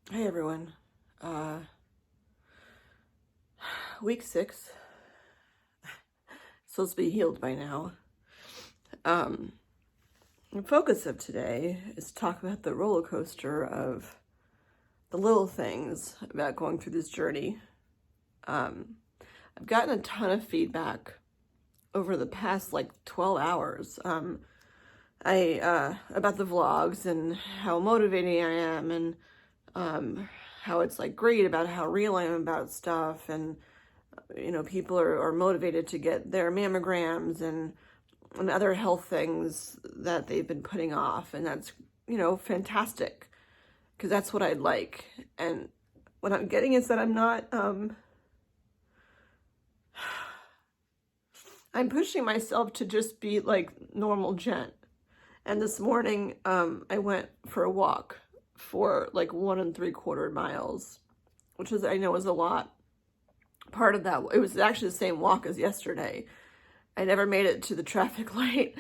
Hey everyone. Week 6. Supposed to be healed by now. The focus of today is to talk about the roller coaster of the little things about going through this journey. I've gotten a ton of feedback over the past 12 hours. About the vlogs and how motivating I am, and how it's great about how real I am about stuff, and people are motivated to get their mammograms and other health things that they've been putting off, and that's fantastic, because that's what I'd like. And what I'm getting is that I'm not I'm pushing myself to just be like normal Jen. And this morning I went for a walk for 1 3/4 miles, which is, I know, is a lot. Part of that, it was actually the same walk as yesterday. I never made it to the traffic light,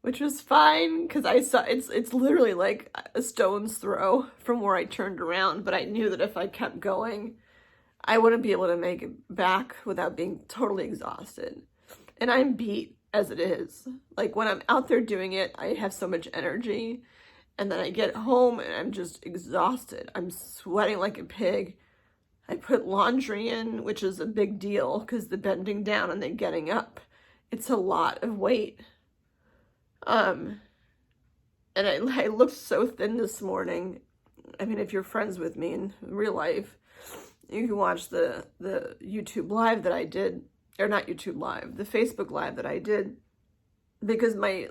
which was fine, because I saw it's literally like a stone's throw from where I turned around. But I knew that if I kept going, I wouldn't be able to make it back without being totally exhausted. And I'm beat as it is. Like, when I'm out there doing it, I have so much energy, and then I get home and I'm just exhausted. I'm sweating like a pig. I put laundry in, which is a big deal, because the bending down and then getting up, it's a lot of weight. And I looked so thin this morning. I mean, if you're friends with me in real life, you can watch the YouTube live that I did, or not YouTube live, the Facebook live that I did, because my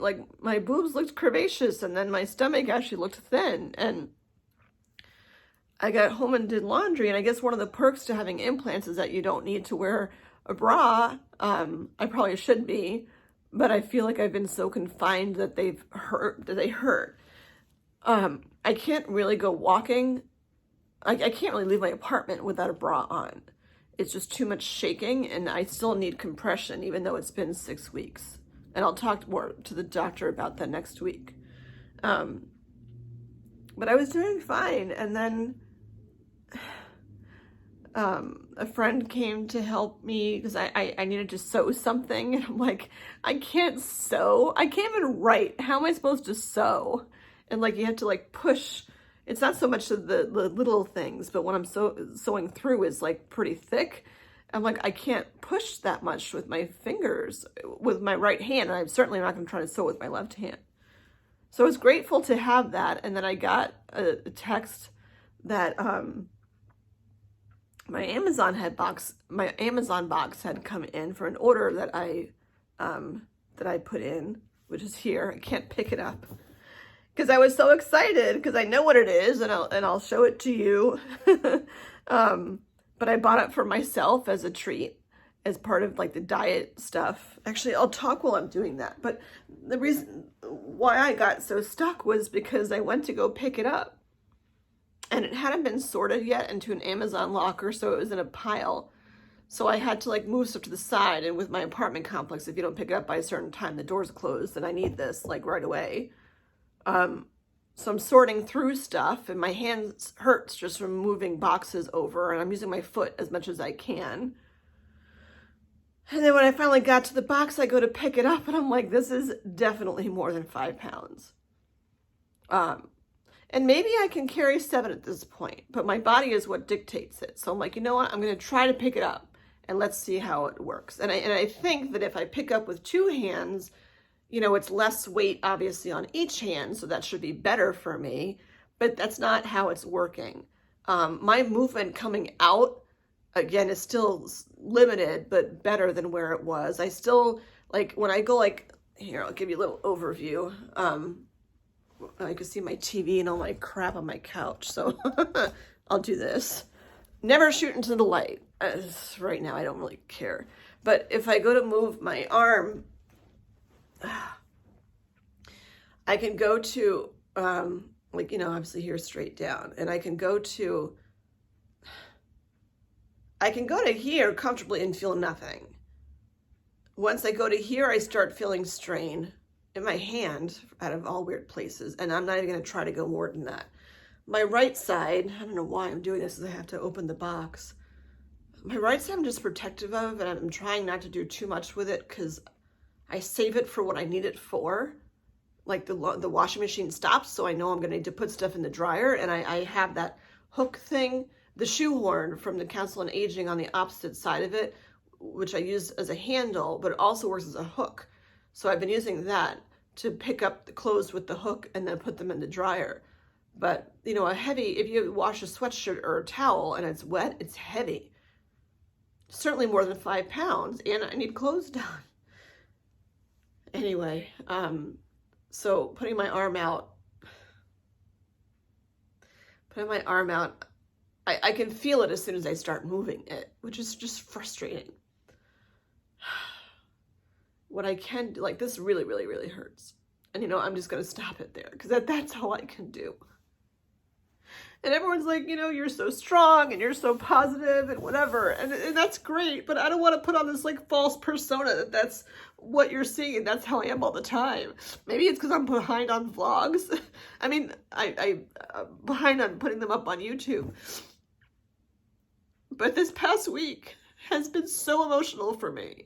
boobs looked curvaceous, and then my stomach actually looked thin. And I got home and did laundry, and I guess one of the perks to having implants is that you don't need to wear a bra. I probably should be, but I feel like I've been so confined that they hurt. I can't really go walking. I can't really leave my apartment without a bra on. It's just too much shaking, and I still need compression, even though it's been 6 weeks. And I'll talk more to the doctor about that next week. But I was doing fine, and then a friend came to help me, because I needed to sew something. I'm like, I can't sew. I can't even write. How am I supposed to sew? And you have to push. It's not so much of the little things, but when I'm sewing through is pretty thick. I'm like, I can't push that much with my fingers, with my right hand. And I'm certainly not going to try to sew with my left hand. So I was grateful to have that. And then I got a text that my Amazon box had come in for an order that I put in, which is here. I can't pick it up because I was so excited, because I know what it is, and I'll show it to you. But I bought it for myself as a treat, as part of the diet stuff. Actually, I'll talk while I'm doing that. But the reason why I got so stuck was because I went to go pick it up, and it hadn't been sorted yet into an Amazon locker, so it was in a pile. So I had to move stuff to the side. And with my apartment complex, if you don't pick it up by a certain time, the door's closed, and I need this right away. So I'm sorting through stuff, and my hands hurts just from moving boxes over, and I'm using my foot as much as I can. And then when I finally got to the box, I go to pick it up, and I'm like, this is definitely more than 5 pounds. And maybe I can carry 7 at this point, but my body is what dictates it. So I'm like, you know what? I'm going to try to pick it up, and let's see how it works. And I think that if I pick up with 2 hands, it's less weight, obviously, on each hand, so that should be better for me. But that's not how it's working. My movement coming out, again, is still limited, but better than where it was. I still, when I go, here, I'll give you a little overview. I can see my TV and all my crap on my couch, so I'll do this. Never shoot into the light. Right now, I don't really care. But if I go to move my arm, I can go to, obviously here straight down, and I can go to here comfortably and feel nothing. Once I go to here, I start feeling strain in my hand out of all weird places, and I'm not even going to try to go more than that. my right side, I don't know why I'm doing this, is I have to open the box. My right side I'm just protective of, and I'm trying not to do too much with it because I save it for what I need it for. Like the washing machine stops, so I know I'm gonna need to put stuff in the dryer, and I have that hook thing, the shoehorn from the Council on Aging on the opposite side of it, which I use as a handle, but it also works as a hook. So I've been using that to pick up the clothes with the hook and then put them in the dryer. But, you know, if you wash a sweatshirt or a towel and it's wet, it's heavy. Certainly more than 5 pounds, and I need clothes done. Anyway, so putting my arm out, I can feel it as soon as I start moving it, which is just frustrating. What I can do, like this really, really, really hurts. And you know, I'm just going to stop it there because that's all I can do. And everyone's like, you know, you're so strong and you're so positive and whatever. And that's great. But I don't want to put on this like false persona that that's what you're seeing and that's how I am all the time. Maybe it's because I'm behind on vlogs. I mean, I'm behind on putting them up on YouTube. But this past week has been so emotional for me.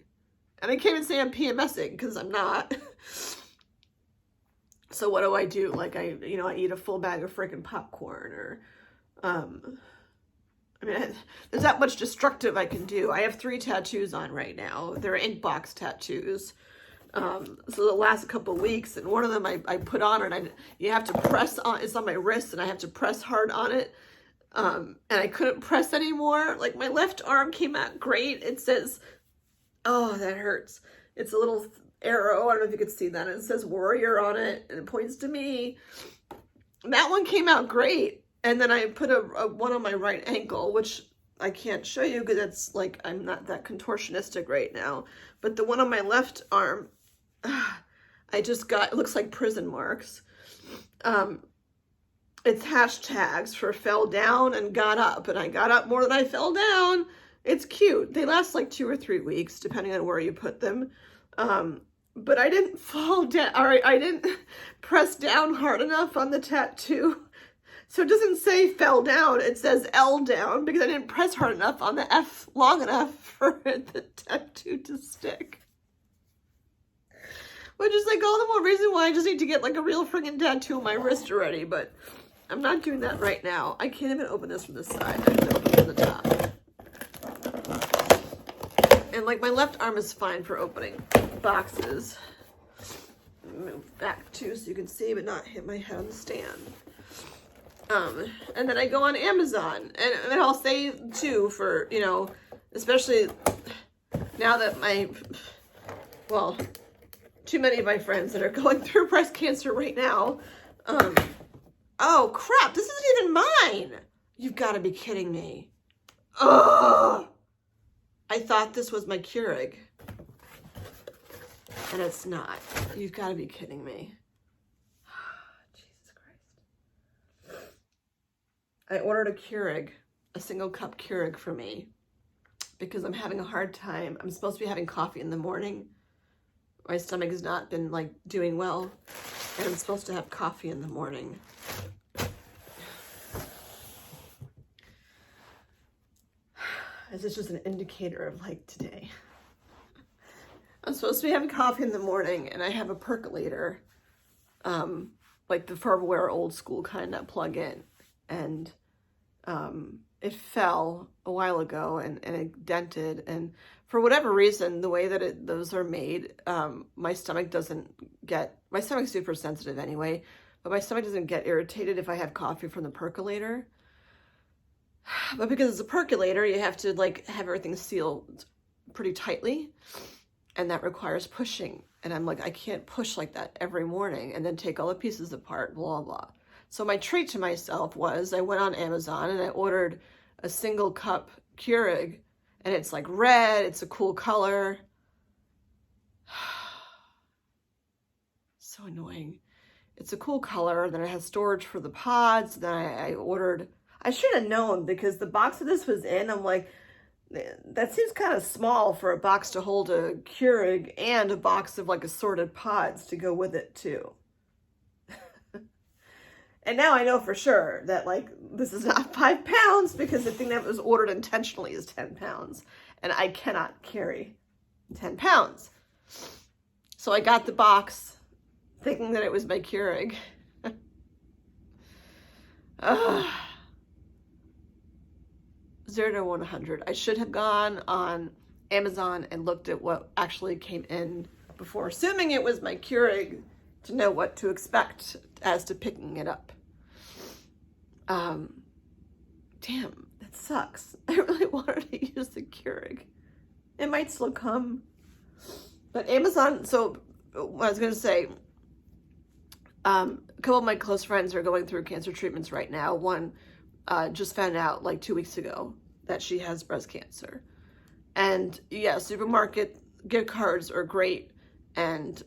And I can't even say I'm PMSing because I'm not. So what do? Like I eat a full bag of freaking popcorn or, I mean, there's that much destructive I can do. I have 3 tattoos on right now. They're InkBox tattoos. So the last couple of weeks, and one of them I put on and you have to press on, it's on my wrist and I have to press hard on it. And I couldn't press anymore. Like my left arm came out great. It says, oh, that hurts. It's a little arrow. I don't know if you could see that. It says warrior on it and it points to me. That one came out great. And then I put a one on my right ankle, which I can't show you because it's like, I'm not that contortionistic right now. But the one on my left arm, I just got, it looks like prison marks. It's hashtags for fell down and got up. And I got up more than I fell down. It's cute. They last like 2 or 3 weeks, depending on where you put them. But I didn't fall down, or I didn't press down hard enough on the tattoo. So it doesn't say fell down, it says L down, because I didn't press hard enough on the F long enough for the tattoo to stick. Which is like all the more reason why I just need to get like a real friggin' tattoo on my wrist already, but I'm not doing that right now. I can't even open this from the side. I have to open it from the top. And like my left arm is fine for opening boxes. Move back too so you can see but not hit my head on the stand. And then I go on Amazon and I'll say too for, you know, especially now that too many of my friends that are going through breast cancer right now. Oh crap, this isn't even mine. You've got to be kidding me. Ugh. I thought this was my Keurig. And it's not. You've got to be kidding me. Jesus Christ. I ordered a Keurig, a single cup Keurig for me, because I'm having a hard time. I'm supposed to be having coffee in the morning. My stomach has not been like doing well, and I'm supposed to have coffee in the morning. This is just an indicator of like today. I'm supposed to be having coffee in the morning and I have a percolator, like the Farberware old school kind that plug in. And it fell a while ago and it dented. And for whatever reason, the way that those are made, my stomach's super sensitive anyway, but my stomach doesn't get irritated if I have coffee from the percolator. But because it's a percolator, you have to like have everything sealed pretty tightly, and that requires pushing. And I'm like, I can't push like that every morning and then take all the pieces apart, blah, blah. So my treat to myself was I went on Amazon and I ordered a single cup Keurig, and it's like red, it's a cool color. So annoying. It's a cool color, then it has storage for the pods. Then I should have known because the box that this was in, I'm like, that seems kind of small for a box to hold a Keurig and a box of like assorted pods to go with it too. And now I know for sure that, like, this is not 5 pounds because the thing that was ordered intentionally is 10 pounds. And I cannot carry 10 pounds. So I got the box thinking that it was my Keurig. 0 to 100. I should have gone on Amazon and looked at what actually came in before assuming it was my Keurig to know what to expect as to picking it up. Damn, that sucks. I really wanted to use the Keurig. It might still come. But Amazon, so what I was going to say, a couple of my close friends are going through cancer treatments right now. One just found out like 2 weeks ago that she has breast cancer. And yeah, supermarket gift cards are great. And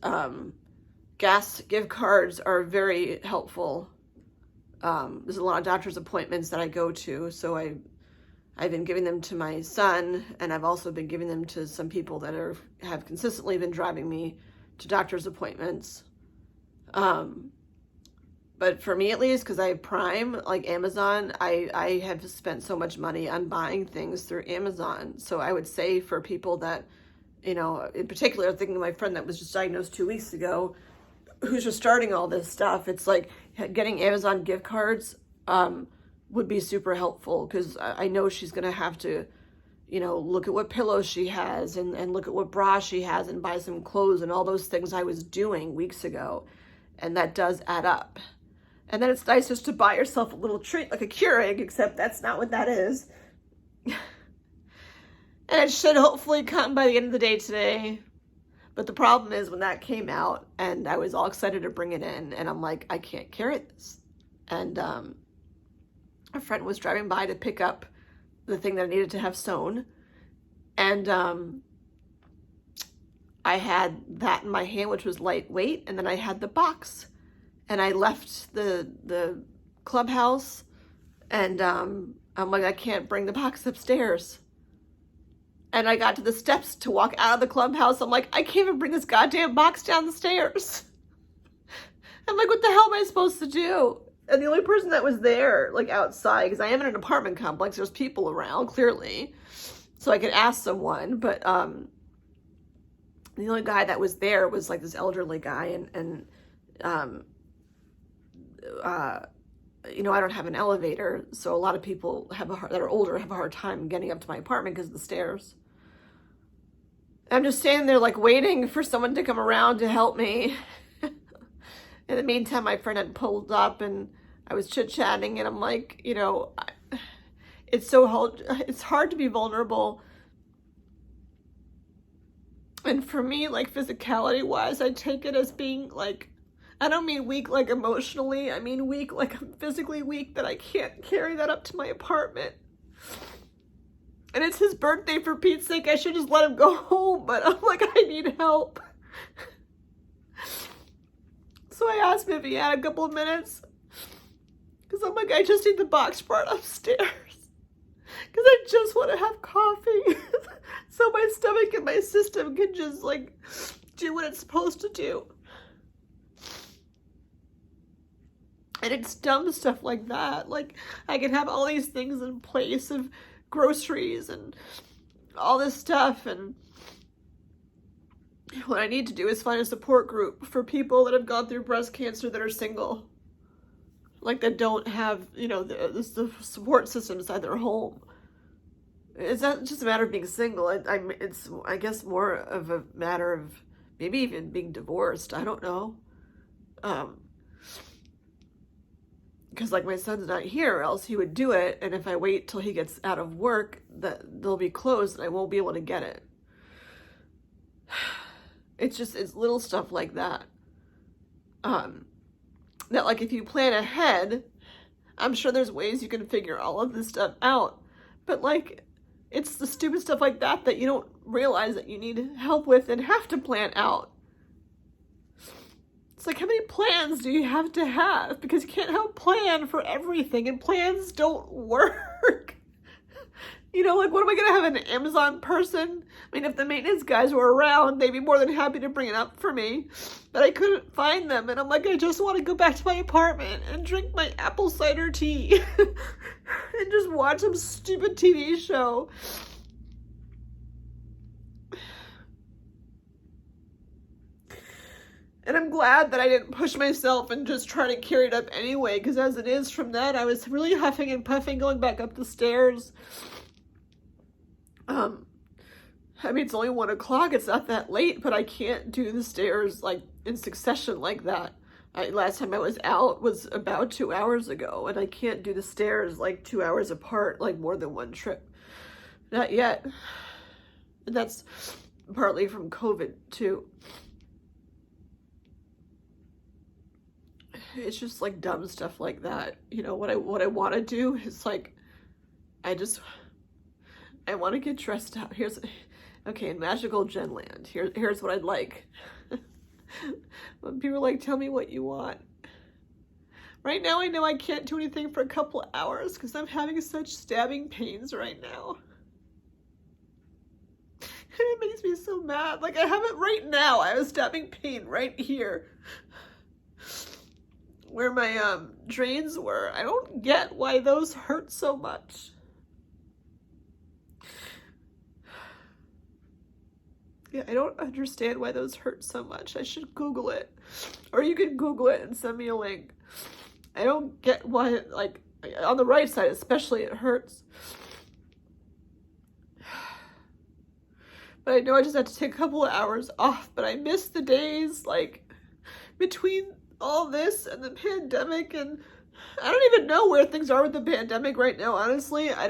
gas gift cards are very helpful. There's a lot of doctor's appointments that I go to. So I've been giving them to my son, and I've also been giving them to some people that have consistently been driving me to doctor's appointments. But for me at least, because I have Prime, like Amazon, I have spent so much money on buying things through Amazon. So I would say for people that, you know, in particular, thinking of my friend that was just diagnosed 2 weeks ago, who's just starting all this stuff, it's like getting Amazon gift cards would be super helpful, because I know she's going to have to, you know, look at what pillows she has and look at what bra she has and buy some clothes and all those things I was doing weeks ago. And that does add up. And then it's nice just to buy yourself a little treat like a Keurig, except that's not what that is. And it should hopefully come by the end of the day today. But the problem is when that came out and I was all excited to bring it in, and I'm like, I can't carry this. And a friend was driving by to pick up the thing that I needed to have sewn. And I had that in my hand, which was lightweight, and then I had the box. And I left the clubhouse, and I'm like, I can't bring the box upstairs. And I got to the steps to walk out of the clubhouse. I'm like, I can't even bring this goddamn box down the stairs. I'm like, what the hell am I supposed to do? And the only person that was there, like outside, because I am in an apartment complex, there's people around, clearly. So I could ask someone, but the only guy that was there was like this elderly guy, and you know, I don't have an elevator, so a lot of people that are older have a hard time getting up to my apartment because of the stairs. I'm just standing there like waiting for someone to come around to help me. In the meantime, my friend had pulled up and I was chit-chatting, and I'm like, you know, it's hard to be vulnerable. And for me, like physicality-wise, I take it as being like, I don't mean weak like emotionally, I mean weak like I'm physically weak, that I can't carry that up to my apartment. And it's his birthday, for Pete's sake, I should just let him go home, but I'm like, I need help. So I asked him if he had a couple of minutes, because I'm like, I just need the box brought upstairs, because I just want to have coffee so my stomach and my system can just like do what it's supposed to do. And it's dumb stuff like that. Like, I can have all these things in place of groceries and all this stuff, and what I need to do is find a support group for people that have gone through breast cancer that are single. Like, that don't have, you know, the support system inside their home. It's not just a matter of being single. It's, I guess, more of a matter of maybe even being divorced. I don't know. Because like my son's not here, or else he would do it, and if I wait till he gets out of work, they'll be closed and I won't be able to get it. It's little stuff like that. That like if you plan ahead, I'm sure there's ways you can figure all of this stuff out. But like, it's the stupid stuff like that that you don't realize that you need help with and have to plan out. It's like, how many plans do you have to have? Because you can't have a plan for everything, and plans don't work. You know, like, what am I going to have, an Amazon person? I mean, if the maintenance guys were around, they'd be more than happy to bring it up for me. But I couldn't find them. And I'm like, I just want to go back to my apartment and drink my apple cider tea and just watch some stupid TV show. And I'm glad that I didn't push myself and just try to carry it up anyway, because as it is from that, I was really huffing and puffing going back up the stairs. I mean, it's only 1 o'clock. It's not that late, but I can't do the stairs like in succession like that. Last time I was out was about 2 hours ago, and I can't do the stairs like 2 hours apart, like more than one trip. Not yet. And that's partly from COVID too. It's just like dumb stuff like that. You know, what I want to do is like, I want to get dressed out. Okay, in Magical Gen Land, here's what I'd like. When people are like, tell me what you want. Right now, I know I can't do anything for a couple hours because I'm having such stabbing pains right now. And it makes me so mad. Like, I have it right now. I have a stabbing pain right here, where my drains were. I don't get why those hurt so much. Yeah, I don't understand why those hurt so much. I should Google it. Or you can Google it and send me a link. I don't get why, like, on the right side especially, it hurts. But I know I just had to take a couple of hours off, but I miss the days, like, between all this and the pandemic, and I don't even know where things are with the pandemic right now, honestly. I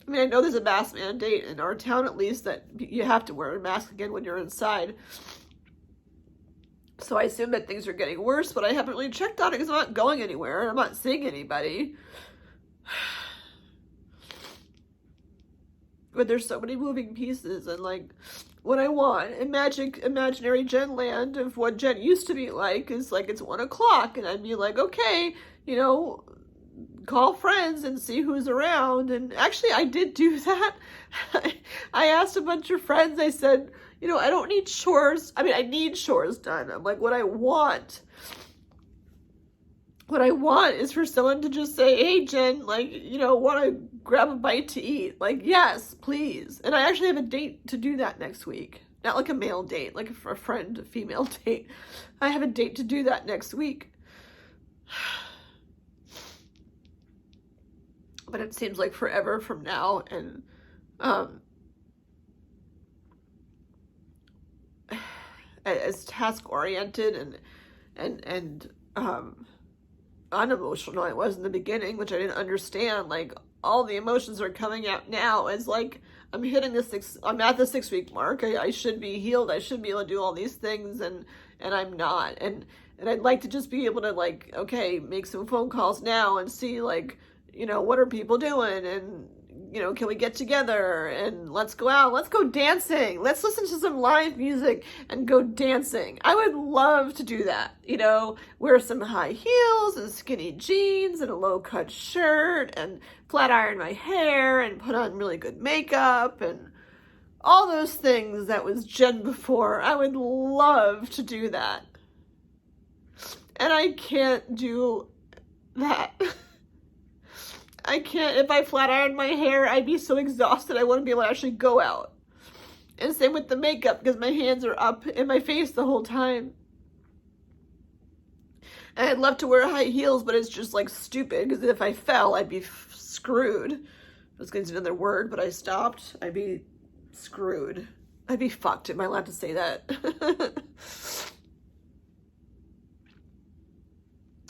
mean, I know there's a mask mandate in our town, at least, that you have to wear a mask again when you're inside. So I assume that things are getting worse, but I haven't really checked on it because I'm not going anywhere and I'm not seeing anybody. But there's so many moving pieces, and like, what I want, imaginary Gen Land of what Gen used to be like is like, it's 1 o'clock, and I'd be like, okay, you know, call friends and see who's around. And actually, I did do that. I asked a bunch of friends. I said, you know, I don't need chores. I mean, I need chores done. I'm like, what I want is for someone to just say, hey, Jen, like, you know, want to grab a bite to eat? Like, yes, please. And I actually have a date to do that next week. Not like a male date, like a friend, a female date. I have a date to do that next week. But it seems like forever from now, and as task-oriented and unemotional I was in the beginning, which I didn't understand. Like, all the emotions are coming out now as like, I'm at the 6-week mark. I should be healed. I should be able to do all these things, and I'm not. And I'd like to just be able to, like, okay, make some phone calls now and see, like, you know, what are people doing? And, you know, can we get together and let's go out, let's go dancing, let's listen to some live music and go dancing. I would love to do that, you know, wear some high heels and skinny jeans and a low-cut shirt and flat iron my hair and put on really good makeup and all those things that was Jen before. I would love to do that. And I can't do that. I can't. If I flat ironed my hair, I'd be so exhausted I wouldn't be able to actually go out. And same with the makeup, because my hands are up in my face the whole time. And I'd love to wear high heels, but it's just like stupid, because if I fell, I'd be screwed. I was going to use another word, but I stopped. I'd be screwed. I'd be fucked. Am I allowed to say that?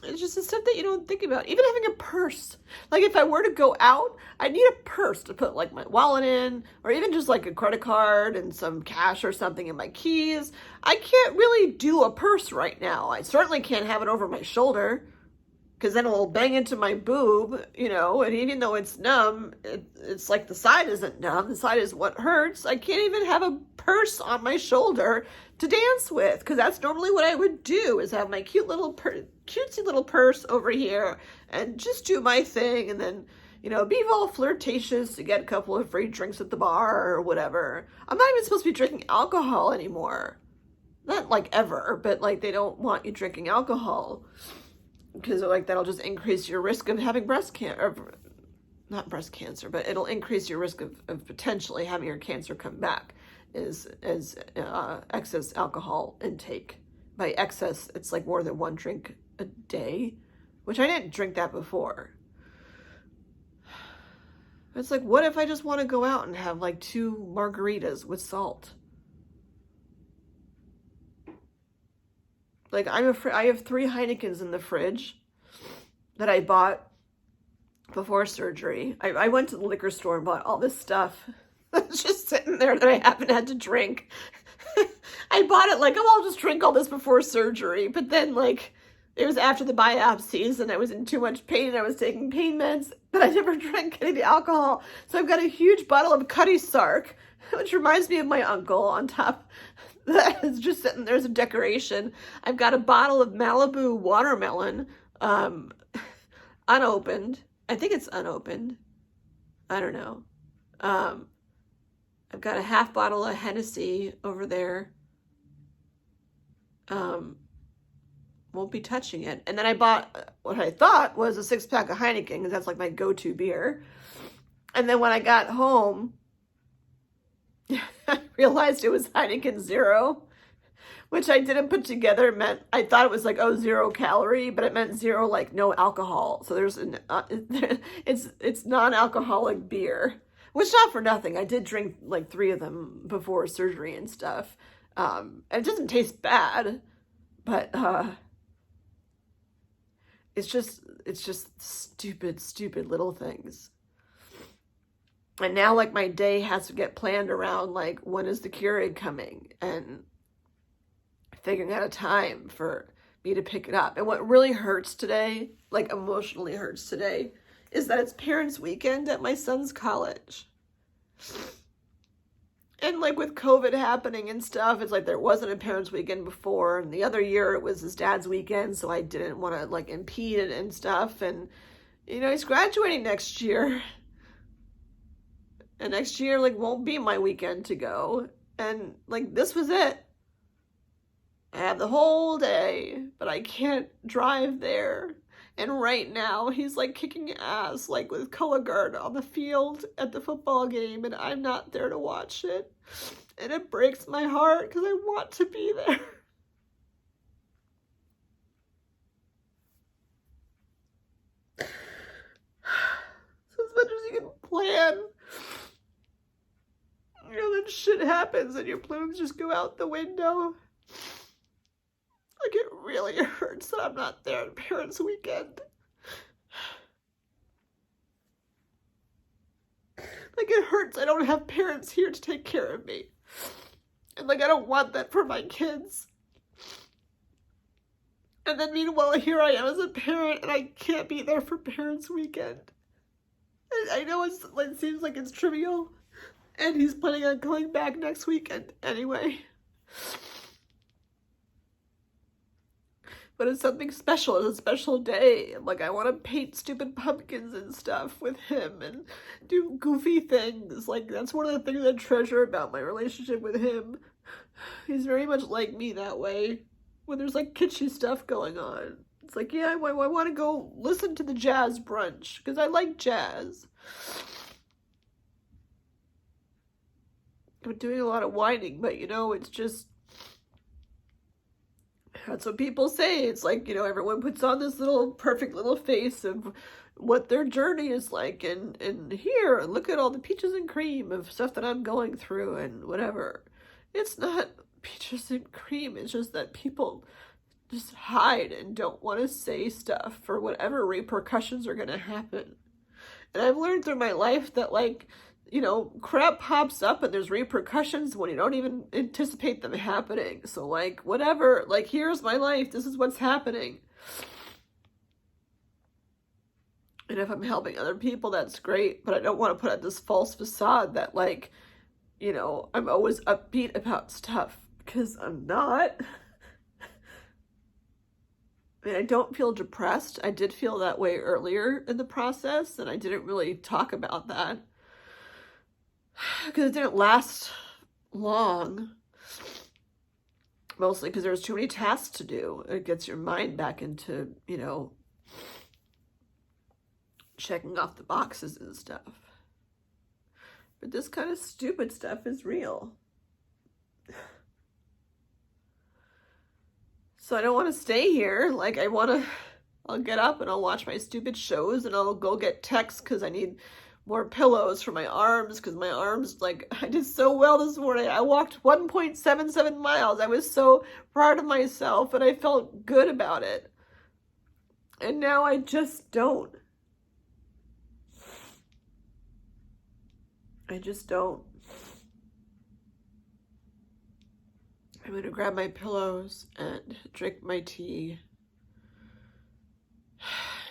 It's just the stuff that you don't think about. Even having a purse. Like, if I were to go out, I need a purse to put, like, my wallet in, or even just, like, a credit card and some cash or something and my keys. I can't really do a purse right now. I certainly can't have it over my shoulder, because then it will bang into my boob, you know, and even though it's numb, it's like the side isn't numb. The side is what hurts. I can't even have a purse on my shoulder to dance with, because that's normally what I would do, is have my cutesy little purse over here and just do my thing, and then, be all flirtatious to get a couple of free drinks at the bar or whatever. I'm not even supposed to be drinking alcohol anymore. Not like ever, but like they don't want you drinking alcohol because like that'll just increase your risk of having breast cancer. Not breast cancer, but it'll increase your risk of potentially having your cancer come back as excess alcohol intake. By excess, it's like more than one drink a day, which I didn't drink that before. It's like, what if I just want to go out and have like 2 margaritas with salt? Like I have 3 Heinekens in the fridge that I bought before surgery. I went to the liquor store and bought all this stuff that's just sitting there that I haven't had to drink. I bought it like, oh, I'll just drink all this before surgery. But then like it was after the biopsies and I was in too much pain and I was taking pain meds, but I never drank any alcohol. So I've got a huge bottle of Cutty Sark, which reminds me of my uncle on top. That is just sitting there as a decoration. I've got a bottle of Malibu watermelon, unopened. I think it's unopened. I don't know. I've got a half bottle of Hennessy over there. Won't be touching it. And then I bought what I thought was a 6-pack of Heineken because that's like my go-to beer. And then when I got home, I realized it was Heineken Zero, which I didn't put together. I thought it was like, 0 calorie, but it meant 0, like no alcohol. So there's it's non-alcoholic beer, which not for nothing. I did drink like 3 of them before surgery and stuff. And it doesn't taste bad, but it's just stupid little things. And now, like, my day has to get planned around, like, when is the Keurig coming? And figuring out a time for me to pick it up. And what really hurts today, like, emotionally hurts today, is that it's Parents' Weekend at my son's college. And, like, with COVID happening and stuff, it's like there wasn't a Parents' Weekend before. And the other year, it was his dad's weekend, so I didn't want to, like, impede it and stuff. And, he's graduating next year. And next year, like, won't be my weekend to go. And, like, this was it. I have the whole day, but I can't drive there. And right now, he's, like, kicking ass, like, with color guard on the field at the football game, and I'm not there to watch it. And it breaks my heart because I want to be there. So as much as you can plan, then shit happens and your plans just go out the window. Like, it really hurts that I'm not there on Parents' Weekend. Like, it hurts I don't have parents here to take care of me. And, like, I don't want that for my kids. And then, meanwhile, here I am as a parent, and I can't be there for Parents' Weekend. I know it seems like it's trivial. And he's planning on coming back next weekend anyway. But it's something special. It's a special day. Like, I want to paint stupid pumpkins and stuff with him and do goofy things. Like, that's one of the things I treasure about my relationship with him. He's very much like me that way. When there's, like, kitschy stuff going on. It's like, yeah, I want to go listen to the jazz brunch. Because I like jazz. I'm doing a lot of whining, but, it's just... That's what people say. It's like, everyone puts on this little perfect little face of what their journey is like. And here, look at all the peaches and cream of stuff that I'm going through and whatever. It's not peaches and cream. It's just that people just hide and don't want to say stuff for whatever repercussions are going to happen. And I've learned through my life that, like, crap pops up and there's repercussions when you don't even anticipate them happening. So, like, whatever, like, here's my life. This is what's happening. And if I'm helping other people, that's great. But I don't want to put up this false facade that, like, I'm always upbeat about stuff. Because I'm not. I mean, I don't feel depressed. I did feel that way earlier in the process, and I didn't really talk about that because it didn't last long. Mostly because there's too many tasks to do. It gets your mind back into, you know, checking off the boxes and stuff. But this kind of stupid stuff is real. So I don't want to stay here. Like, I'll get up and I'll watch my stupid shows, and I'll go get texts because I need more pillows for my arms, because my arms, like, I did so well this morning. I walked 1.77 miles. I was so proud of myself, and I felt good about it. And now I just don't. I just don't. I'm going to grab my pillows and drink my tea.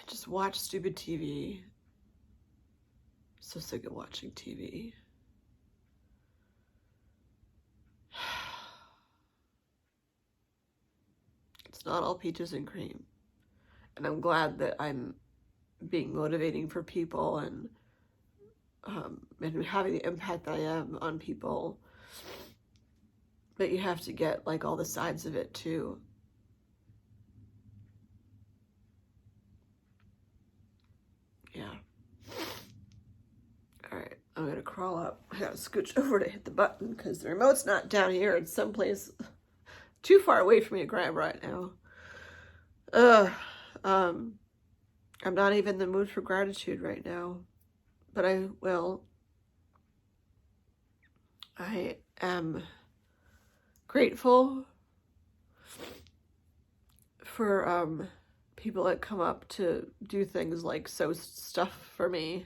Just watch stupid TV. So sick of watching TV. It's not all peaches and cream. And I'm glad that I'm being motivating for people and having the impact I am on people. But you have to get like all the sides of it too. Yeah. All right, I'm gonna crawl up. I gotta scooch over to hit the button because the remote's not down here. It's someplace too far away for me to grab right now. I'm not even in the mood for gratitude right now, but I will. I am grateful for people that come up to do things like sew stuff for me.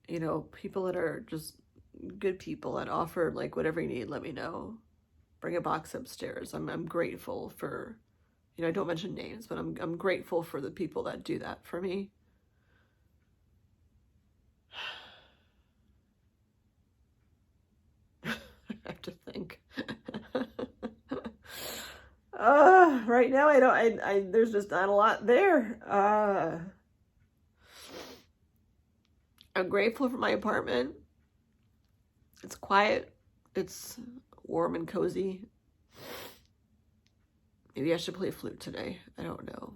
You know, people that are just good people that offer like whatever you need, let me know. Bring a box upstairs. I'm grateful for, you know, I don't mention names, but I'm grateful for the people that do that for me. I have to think. Right now I there's just not a lot there. I'm grateful for my apartment. It's quiet. It's warm and cozy. Maybe I should play flute today. I don't know.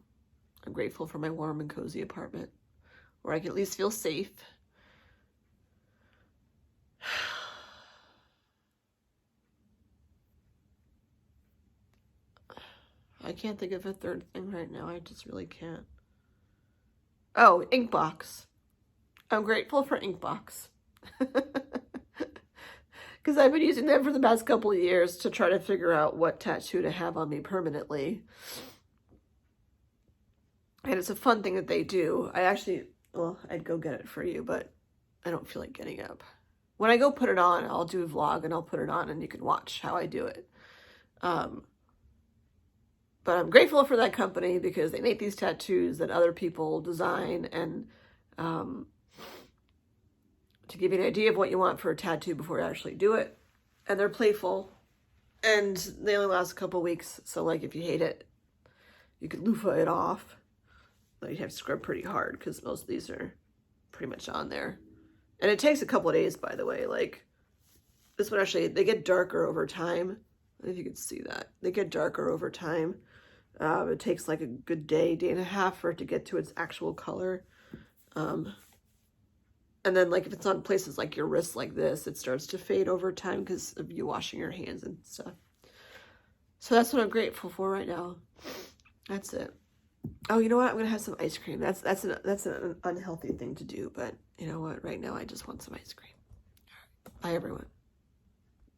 I'm grateful for my warm and cozy apartment where I can at least feel safe. I can't think of a third thing right now. I just really can't. Oh, InkBox. I'm grateful for InkBox. Because I've been using them for the past couple of years to try to figure out what tattoo to have on me permanently. And it's a fun thing that they do. I actually, well, I'd go get it for you, but I don't feel like getting up. When I go put it on, I'll do a vlog and I'll put it on and you can watch how I do it. But I'm grateful for that company because they make these tattoos that other people design, and to give you an idea of what you want for a tattoo before you actually do it. And they're playful, and they only last a couple weeks. So like if you hate it, you could loofah it off. But you have to scrub pretty hard because most of these are pretty much on there. And it takes a couple of days, by the way. Like this one actually, they get darker over time. I don't know if you can see that. They get darker over time. It takes like a good day and a half for it to get to its actual color. And then like if it's on places like your wrist like this, it starts to fade over time because of you washing your hands and stuff. So that's what I'm grateful for right now. That's it. Oh, you know what? I'm gonna have some ice cream. That's an unhealthy thing to do, but you know what? Right now I just want some ice cream. Bye everyone.